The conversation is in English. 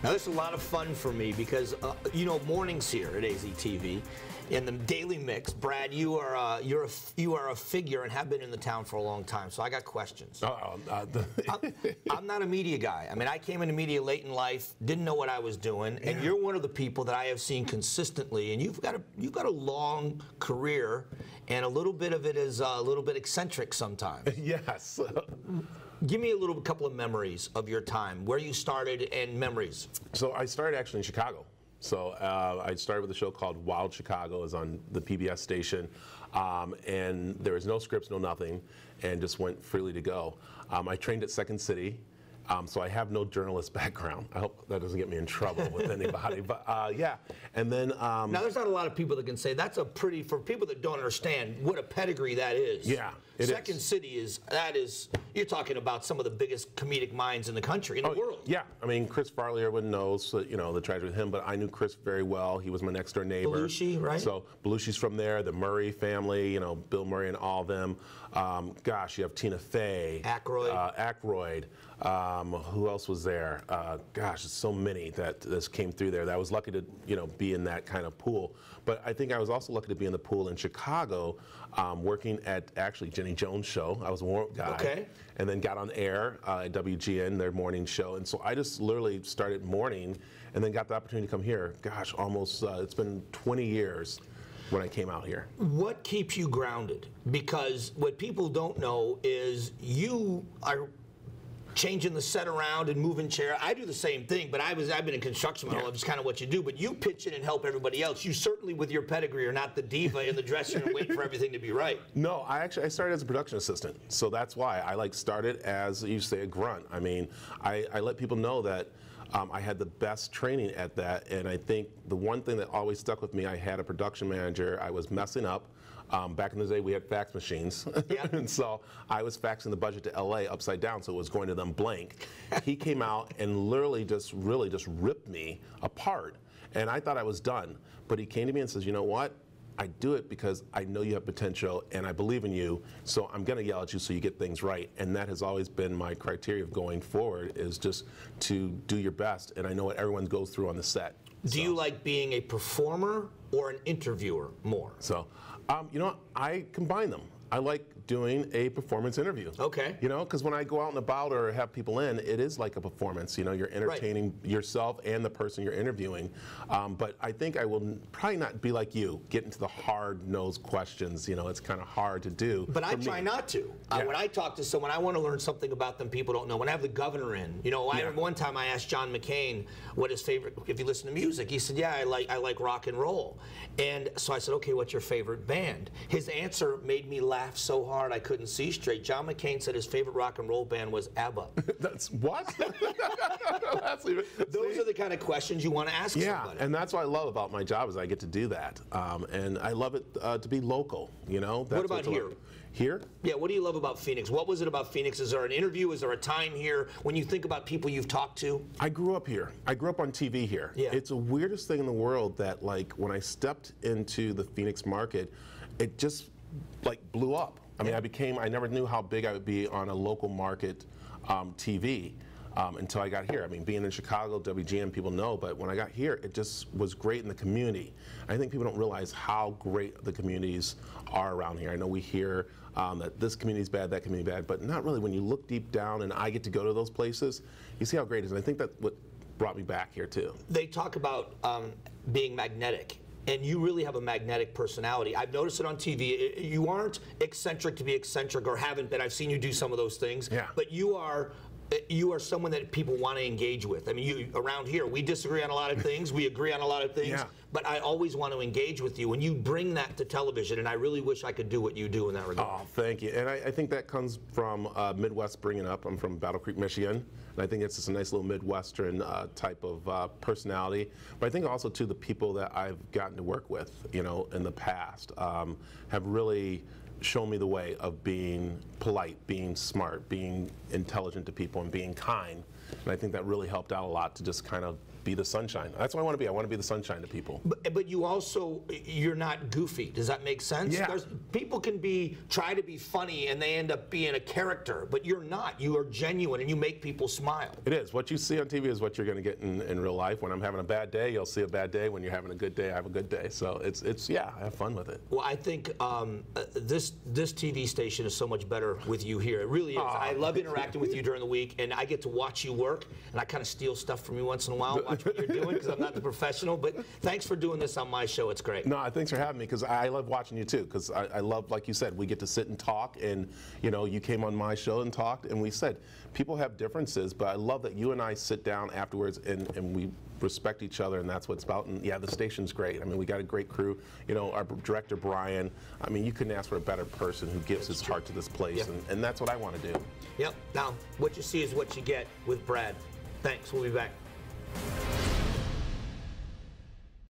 Now this is a lot of fun for me because you know, mornings here at AZTV in the Daily Mix. Brad, you are a figure and have been in the town for a long time. So I got questions. I'm not a media guy. I mean, I came into media late in life, didn't know what I was doing, and you're one of the people that I have seen consistently. And you've got a long career, and a little bit of it is a little bit eccentric sometimes. Yes. Give me a couple of memories of your time, where you started and memories. So I started actually in Chicago. So I started with a show called Wild Chicago. It was on the PBS station, and there was no scripts, no nothing, and just went freely to go. I trained at Second City, so I have no journalist background. I hope that doesn't get me in trouble with anybody, but yeah. And then now there's not a lot of people that can say that's a pretty, for people that don't understand what a pedigree that is. Yeah, Second City is, you're talking about some of the biggest comedic minds in the country, in the world. Yeah, I mean, Chris Farley, everyone knows, you know, the tragedy with him, but I knew Chris very well. He was my next door neighbor. Belushi, right? So Belushi's from there, the Murray family, you know, Bill Murray and all of them. Gosh, you have Tina Fey. Aykroyd. Who else was there? Gosh, there's so many that just came through there. That I was lucky to, you know, be in that kind of pool. But I think I was also lucky to be in the pool in Chicago, working at actually Jenny Jones' show. I was a warm-up guy. Okay. And then got on air at WGN, their morning show. And so I just literally started morning and then got the opportunity to come here. Gosh, almost, it's been 20 years when I came out here. What keeps you grounded? Because what people don't know is you are changing the set around and moving chair. I do the same thing, but I've been in construction my whole life. It's kind of what you do. But you pitch in and help everybody else. You certainly, with your pedigree, are not the diva in the dressing room waiting for everything to be right. No, I started as a production assistant, so that's why I started as, you say, a grunt. I mean, I let people know that I had the best training at that, and I think the one thing that always stuck with me, I had a production manager. I was messing up. Back in the day, we had fax machines, and so I was faxing the budget to LA upside down, so it was going to them blank. He came out and literally really just ripped me apart, and I thought I was done. But he came to me and says, you know what? I do it because I know you have potential and I believe in you, so I'm going to yell at you so you get things right. And that has always been my criteria of going forward, is just to do your best. And I know what everyone goes through on the set. Do you like being a performer or an interviewer more? So, you know, I combine them. I like doing a performance interview. Okay. You know, because when I go out and about or have people in, it is like a performance. You know, you're entertaining yourself and the person you're interviewing. But I think I will probably not be like you, get into the hard-nosed questions. You know, it's kind of hard to do. But I try not to. When I talk to someone, I want to learn something about them people don't know. When I have the governor in, you know, I remember one time I asked John McCain what his favorite, if you listen to music. He said, yeah, I like rock and roll. And so I said, okay, what's your favorite band? His answer made me laugh so hard I couldn't see straight. John McCain said his favorite rock and roll band was ABBA. That's what? Those are the kind of questions you want to ask somebody. And that's what I love about my job, is I get to do that. And I love it to be local, you know? What about here? Here? Yeah, what do you love about Phoenix? What was it about Phoenix? Is there an interview? Is there a time here? When you think about people you've talked to? I grew up here. I grew up on TV here. Yeah. It's the weirdest thing in the world that, like, when I stepped into the Phoenix market, it just, like, blew up. I mean, I never knew how big I would be on a local market TV. Until I got here. I mean, being in Chicago, WGN, people know, but when I got here, it just was great in the community. I think people don't realize how great the communities are around here. I know we hear that this community's bad, that community's bad, but not really. When you look deep down and I get to go to those places, you see how great it is. And I think that's what brought me back here, too. They talk about being magnetic. And you really have a magnetic personality. I've noticed it on TV. You aren't eccentric to be eccentric, or haven't been. I've seen you do some of those things. Yeah. But you are someone that people want to engage with. I mean, around here, we disagree on a lot of things. We agree on a lot of things. But I always want to engage with you. And you bring that to television, and I really wish I could do what you do in that regard. Oh, thank you. And I think that comes from Midwest bringing up. I'm from Battle Creek, Michigan. And I think it's just a nice little Midwestern type of personality. But I think also, too, the people that I've gotten to work with, you know, in the past have really shown me the way of being polite, being smart, being intelligent to people, and being kind. And I think that really helped out a lot to just kind of be the sunshine. That's what I want to be. I want to be the sunshine to people. But you also, you're not goofy. Does that make sense? Yeah. People can try to be funny and they end up being a character, but you're not. You are genuine and you make people smile. It is. What you see on TV is what you're going to get in real life. When I'm having a bad day, you'll see a bad day. When you're having a good day, I have a good day. So it's yeah, I have fun with it. Well, I think this TV station is so much better with you here. It really is. I love interacting with you during the week, and I get to watch you work, and I kind of steal stuff from you once in a while. Watch what you're doing because I'm not the professional, but thanks for doing this on my show. It's great. No, thanks for having me because I love watching you too because I love, like you said, we get to sit and talk, and you came on my show and talked, and we said people have differences, but I love that you and I sit down afterwards and we respect each other, and that's what it's about. And yeah, the station's great. I mean, we got a great crew. Our director Brian. I mean, you couldn't ask for a better person who gives his heart to this place, Yep. and that's what I want to do. Yep. Now, what you see is what you get with Brad. Thanks. We'll be back.